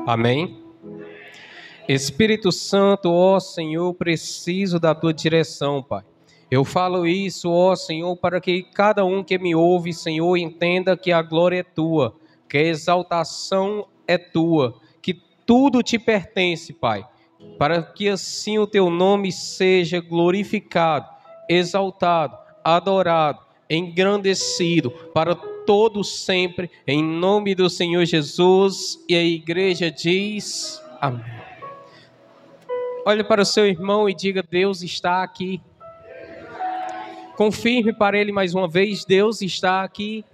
Amém? Espírito Santo, ó Senhor, preciso da tua direção, Pai. Eu falo isso, ó Senhor, para que cada um que me ouve, Senhor, entenda que a glória é tua, que a exaltação é tua, que tudo te pertence, Pai, para que assim o teu nome seja glorificado, exaltado, adorado, engrandecido para todos sempre, em nome do Senhor Jesus. E a igreja diz amém. Olhe para o seu irmão e diga: Deus está aqui. Confirme para ele mais uma vez: Deus está aqui.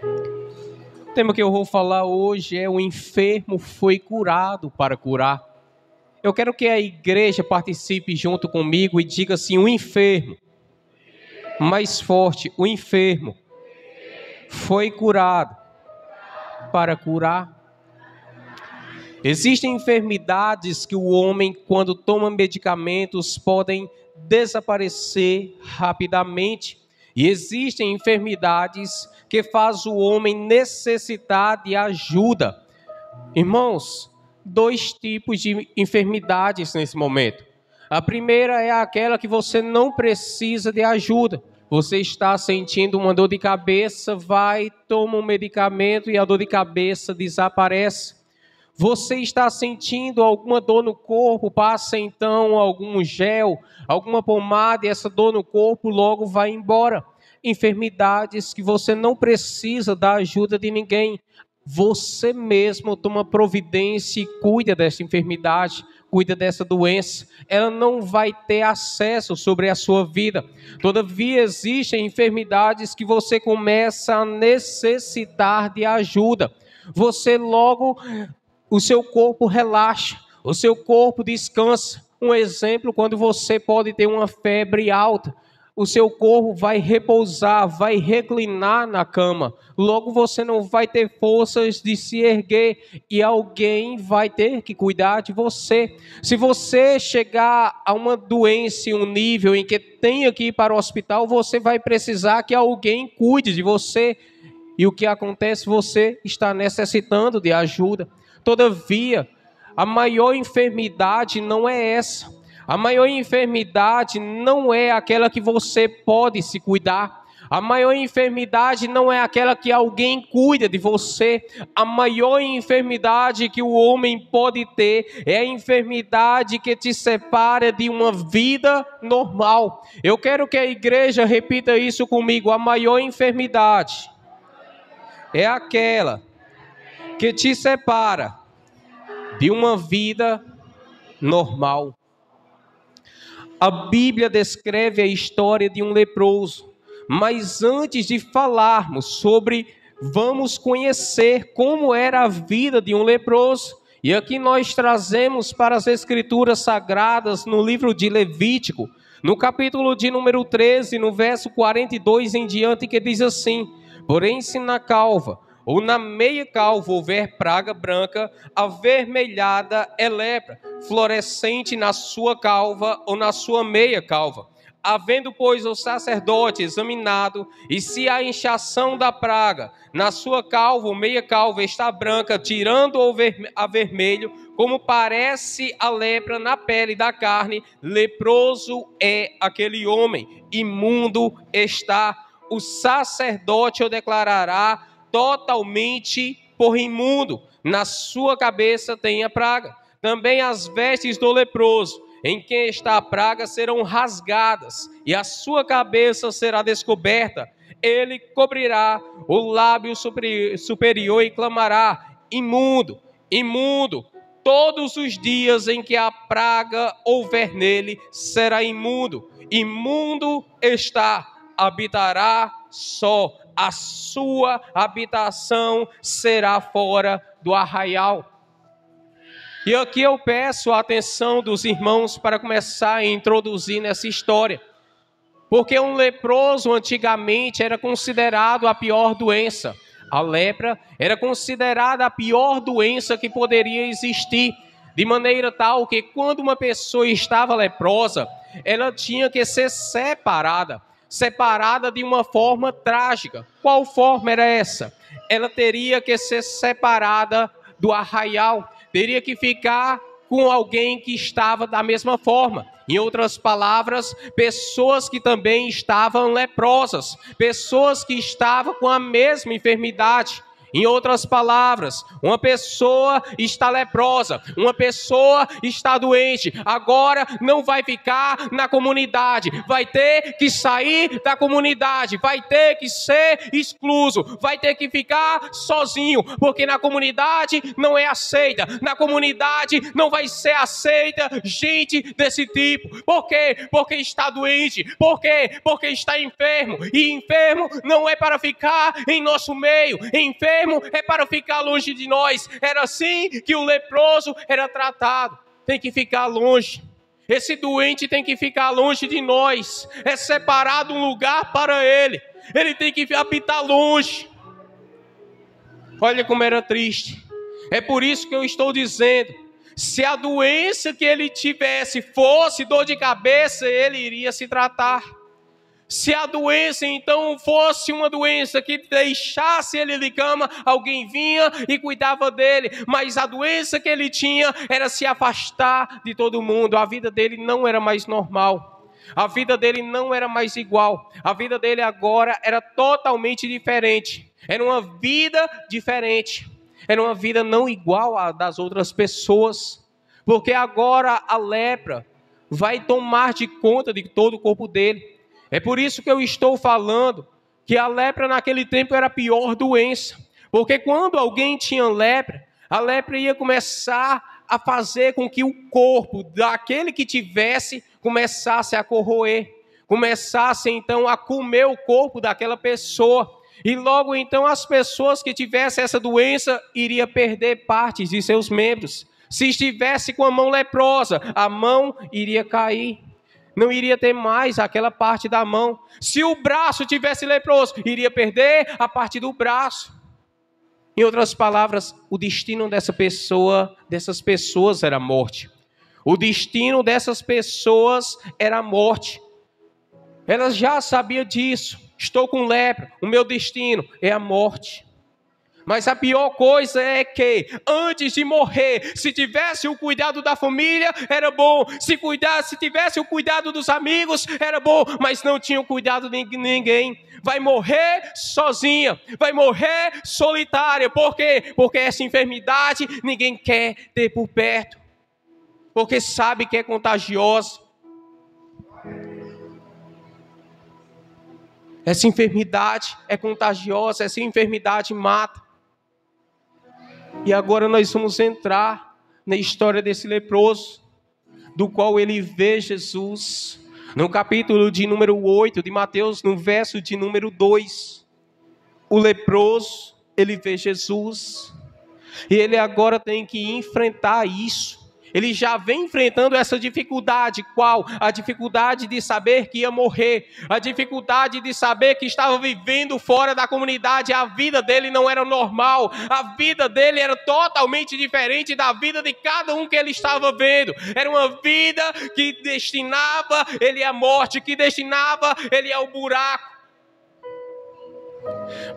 O tema que eu vou falar hoje é: o enfermo foi curado para curar. Eu quero que a igreja participe junto comigo e diga assim: o enfermo, mais forte, o enfermo foi curado para curar. Existem enfermidades que o homem, quando toma medicamentos, podem desaparecer rapidamente. E existem enfermidades que fazem o homem necessitar de ajuda. Irmãos, dois tipos de enfermidades nesse momento. A primeira é aquela que você não precisa de ajuda. Você está sentindo uma dor de cabeça, vai, toma um medicamento e a dor de cabeça desaparece. Você está sentindo alguma dor no corpo, passa então algum gel, alguma pomada e essa dor no corpo logo vai embora. Enfermidades que você não precisa da ajuda de ninguém. Você mesmo toma providência e cuida dessa enfermidade, cuida dessa doença. Ela não vai ter acesso sobre a sua vida. Todavia, existem enfermidades que você começa a necessitar de ajuda. Você logo, o seu corpo relaxa, o seu corpo descansa. Um exemplo, quando você pode ter uma febre alta, o seu corpo vai repousar, vai reclinar na cama. Logo você não vai ter forças de se erguer e alguém vai ter que cuidar de você. Se você chegar a uma doença, um nível em que tenha que ir para o hospital, você vai precisar que alguém cuide de você. E o que acontece? Você está necessitando de ajuda. Todavia, a maior enfermidade não é essa. A maior enfermidade não é aquela que você pode se cuidar. A maior enfermidade não é aquela que alguém cuida de você. A maior enfermidade que o homem pode ter é a enfermidade que te separa de uma vida normal. Eu quero que a igreja repita isso comigo. A maior enfermidade é aquela que te separa de uma vida normal. A Bíblia descreve a história de um leproso, mas antes de falarmos sobre, vamos conhecer como era a vida de um leproso. E aqui nós trazemos para as Escrituras Sagradas no livro de Levítico, no capítulo de número 13, no verso 42 em diante, que diz assim: porém se na calva ou na meia calva houver praga branca, avermelhada é lepra, florescente na sua calva ou na sua meia calva. Havendo, pois, o sacerdote examinado, e se a inchação da praga na sua calva ou meia calva está branca, tirando a vermelho, como parece a lepra na pele da carne, leproso é aquele homem, imundo está. O sacerdote o declarará totalmente por imundo, na sua cabeça tem a praga. Também as vestes do leproso, em quem está a praga, serão rasgadas, e a sua cabeça será descoberta. Ele cobrirá o lábio superior e clamará: imundo, imundo. Todos os dias em que a praga houver nele, será imundo. Imundo está, habitará só. A sua habitação será fora do arraial. E aqui eu peço a atenção dos irmãos para começar a introduzir nessa história. Porque um leproso antigamente era considerado a pior doença. A lepra era considerada a pior doença que poderia existir. De maneira tal que quando uma pessoa estava leprosa, ela tinha que ser separada. separada de uma forma trágica. Qual forma era essa? Ela teria que ser separada do arraial, teria que ficar com alguém que estava da mesma forma. Em outras palavras, pessoas que também estavam leprosas, pessoas que estavam com a mesma enfermidade. Em outras palavras, uma pessoa está leprosa, uma pessoa está doente, agora não vai ficar na comunidade, vai ter que sair da comunidade, vai ter que ser excluso, vai ter que ficar sozinho, porque na comunidade não é aceita, na comunidade não vai ser aceita gente desse tipo. Por quê? Porque está doente. Por quê? Porque está enfermo, e enfermo não é para ficar em nosso meio, enfermo é para ficar longe de nós. Era assim que o leproso era tratado. Tem que ficar longe. Esse doente tem que ficar longe de nós. É separado um lugar para ele. Ele tem que habitar longe. Olha como era triste. É por isso que eu estou dizendo, se a doença que ele tivesse fosse dor de cabeça, ele iria se tratar. Se a doença então fosse uma doença que deixasse ele de cama, alguém vinha e cuidava dele. Mas a doença que ele tinha era se afastar de todo mundo. A vida dele não era mais normal. A vida dele não era mais igual. A vida dele agora era totalmente diferente. Era uma vida diferente. Era uma vida não igual à das outras pessoas. Porque agora a lepra vai tomar de conta de todo o corpo dele. É por isso que eu estou falando que a lepra naquele tempo era a pior doença. Porque quando alguém tinha lepra, a lepra ia começar a fazer com que o corpo daquele que tivesse começasse a corroer. Começasse então a comer o corpo daquela pessoa. E logo então as pessoas que tivessem essa doença iriam perder partes de seus membros. Se estivesse com a mão leprosa, a mão iria cair. Não iria ter mais aquela parte da mão. Se o braço tivesse leproso, iria perder a parte do braço. Em outras palavras, o destino dessas pessoas era a morte. O destino dessas pessoas era a morte. Elas já sabiam disso. Estou com lepra, o meu destino é a morte. Mas a pior coisa é que, antes de morrer, se tivesse o cuidado da família, era bom. Se tivesse o cuidado dos amigos, era bom. Mas não tinha o cuidado de ninguém. Vai morrer sozinha, vai morrer solitária. Por quê? Porque essa enfermidade ninguém quer ter por perto. Porque sabe que é contagiosa. Essa enfermidade é contagiosa, essa enfermidade mata. E agora nós vamos entrar na história desse leproso, do qual ele vê Jesus, no capítulo de número 8 de Mateus, no verso de número 2. O leproso, ele vê Jesus, e ele agora tem que enfrentar isso. Ele já vem enfrentando essa dificuldade. Qual? A dificuldade de saber que ia morrer. A dificuldade de saber que estava vivendo fora da comunidade. A vida dele não era normal. A vida dele era totalmente diferente da vida de cada um que ele estava vendo. Era uma vida que destinava ele à morte, que destinava ele ao buraco.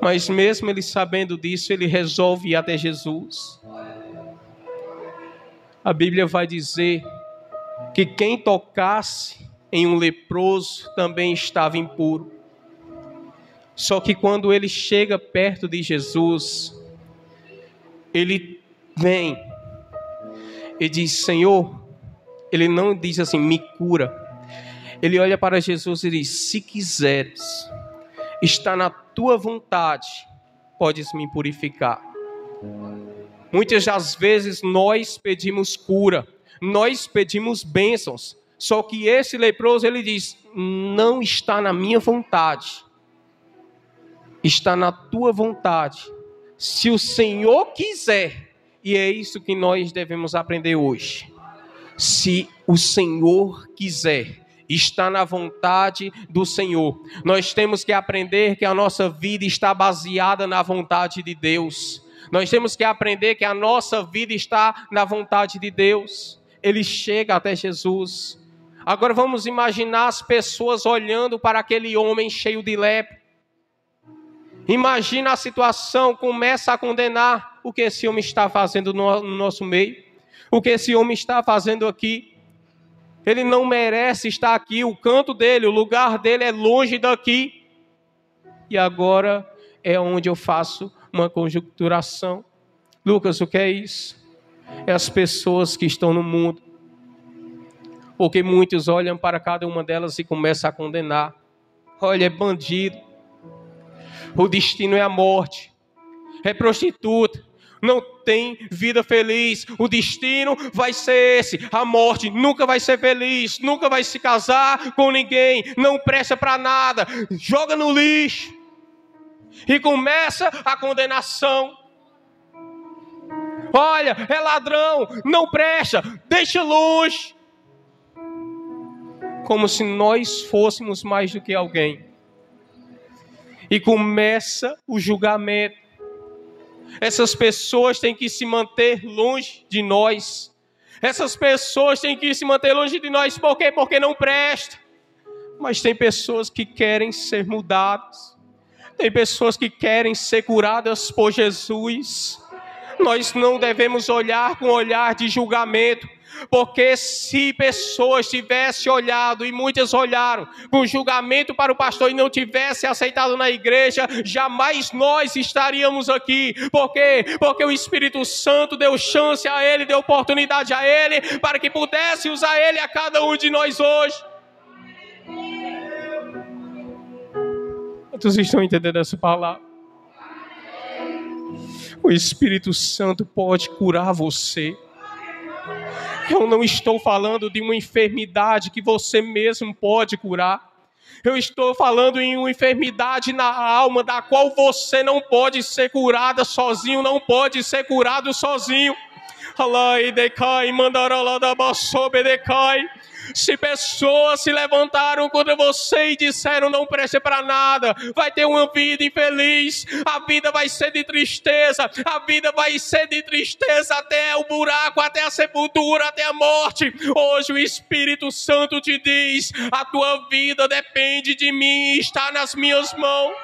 Mas mesmo ele sabendo disso, ele resolve ir até Jesus. A Bíblia vai dizer que quem tocasse em um leproso também estava impuro. Só que quando ele chega perto de Jesus, ele vem e diz: Senhor, ele não diz assim, me cura. Ele olha para Jesus e diz: se quiseres, está na tua vontade, podes me purificar. Muitas das vezes nós pedimos cura, nós pedimos bênçãos, só que esse leproso, ele diz: não está na minha vontade, está na tua vontade, se o Senhor quiser. E é isso que nós devemos aprender hoje. Se o Senhor quiser, está na vontade do Senhor. Nós temos que aprender que a nossa vida está baseada na vontade de Deus. Nós temos que aprender que a nossa vida está na vontade de Deus. Ele chega até Jesus. Agora vamos imaginar as pessoas olhando para aquele homem cheio de lepra. Imagina a situação, começa a condenar o que esse homem está fazendo no nosso meio. O que esse homem está fazendo aqui. Ele não merece estar aqui, o canto dele, o lugar dele é longe daqui. E agora é onde eu faço uma conjecturação. Lucas, o que é isso? É as pessoas que estão no mundo. Porque muitos olham para cada uma delas e começam a condenar. Olha, é bandido. O destino é a morte. É prostituta. Não tem vida feliz. O destino vai ser esse. A morte nunca vai ser feliz. Nunca vai se casar com ninguém. Não presta para nada. Joga no lixo. E começa a condenação. Olha, é ladrão. Não presta. Deixa longe. Como se nós fôssemos mais do que alguém. E começa o julgamento. Essas pessoas têm que se manter longe de nós. Essas pessoas têm que se manter longe de nós. Por quê? Porque não presta. Mas tem pessoas que querem ser mudadas. Tem pessoas que querem ser curadas por Jesus. Nós não devemos olhar com olhar de julgamento. Porque se pessoas tivessem olhado, e muitas olharam, com julgamento para o pastor e não tivessem aceitado na igreja, jamais nós estaríamos aqui. Por quê? Porque o Espírito Santo deu chance a ele, deu oportunidade a ele, para que pudesse usar ele a cada um de nós hoje. Quantos estão entendendo essa palavra? O Espírito Santo pode curar você. Eu não estou falando de uma enfermidade que você mesmo pode curar. Eu estou falando em uma enfermidade na alma da qual você não pode ser curada sozinho, não pode ser curado sozinho. Se pessoas se levantaram contra você e disseram não preste para nada, vai ter uma vida infeliz, a vida vai ser de tristeza, a vida vai ser de tristeza até o buraco, até a sepultura, até a morte. Hoje o Espírito Santo te diz, a tua vida depende de mim, está nas minhas mãos.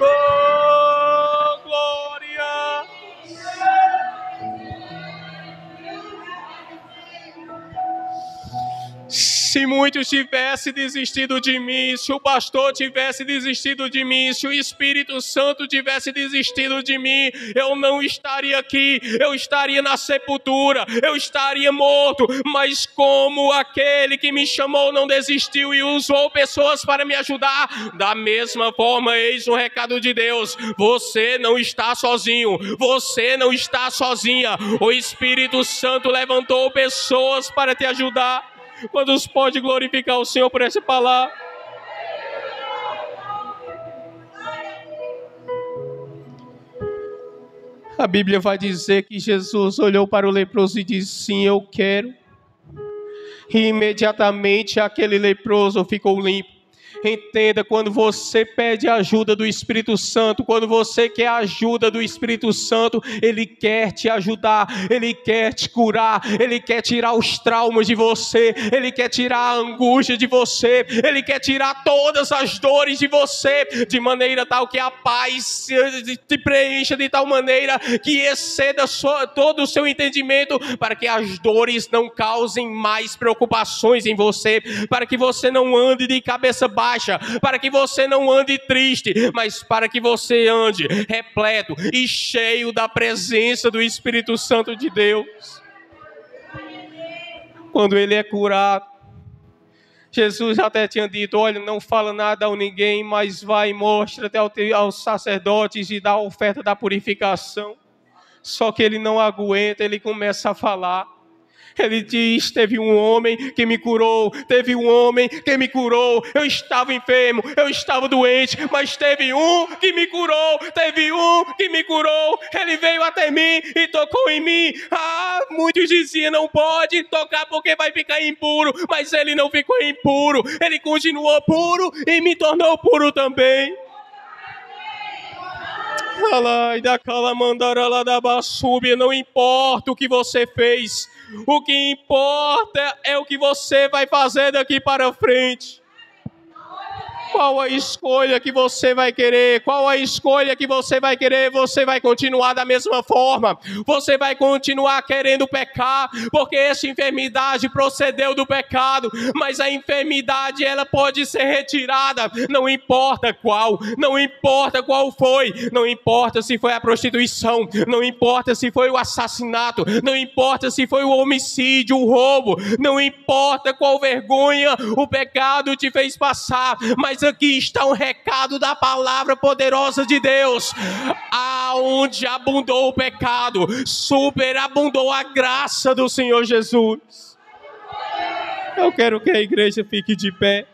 Oh, glória! Se muitos tivessem desistido de mim, se o pastor tivesse desistido de mim, se o Espírito Santo tivesse desistido de mim, eu não estaria aqui, eu estaria na sepultura, eu estaria morto. Mas como aquele que me chamou não desistiu e usou pessoas para me ajudar, da mesma forma, eis um recado de Deus: você não está sozinho, você não está sozinha. O Espírito Santo levantou pessoas para te ajudar. Quantos pode glorificar o Senhor por essa palavra? A Bíblia vai dizer que Jesus olhou para o leproso e disse: sim, eu quero. E imediatamente aquele leproso ficou limpo. Entenda, quando você pede a ajuda do Espírito Santo, quando você quer a ajuda do Espírito Santo, Ele quer te ajudar, Ele quer te curar, Ele quer tirar os traumas de você, Ele quer tirar a angústia de você, Ele quer tirar todas as dores de você, de maneira tal que a paz te preencha de tal maneira que exceda todo o seu entendimento, para que as dores não causem mais preocupações em você, para que você não ande de cabeça baixa, para que você não ande triste, mas para que você ande repleto e cheio da presença do Espírito Santo de Deus. Quando ele é curado, Jesus até tinha dito: olha, não fala nada a ninguém, mas vai e mostra até aos sacerdotes e dá a oferta da purificação. Só que ele não aguenta, ele começa a falar. Ele diz: teve um homem que me curou, teve um homem que me curou. Eu estava enfermo, eu estava doente, mas teve um que me curou, teve um que me curou. Ele veio até mim e tocou em mim. Muitos diziam: não pode tocar porque vai ficar impuro, mas ele não ficou impuro, ele continuou puro e me tornou puro também. Não importa o que você fez, o que importa é o que você vai fazer daqui para frente. Qual a escolha que você vai querer? Qual a escolha que você vai querer? Você vai continuar da mesma forma. Você vai continuar querendo pecar, porque essa enfermidade procedeu do pecado. Mas a enfermidade, ela pode ser retirada. Não importa qual. Não importa qual foi. Não importa se foi a prostituição. Não importa se foi o assassinato. Não importa se foi o homicídio, o roubo. Não importa qual vergonha o pecado te fez passar. Mas aqui está um recado da palavra poderosa de Deus. Aonde abundou o pecado, superabundou a graça do Senhor Jesus. Eu quero que a igreja fique de pé.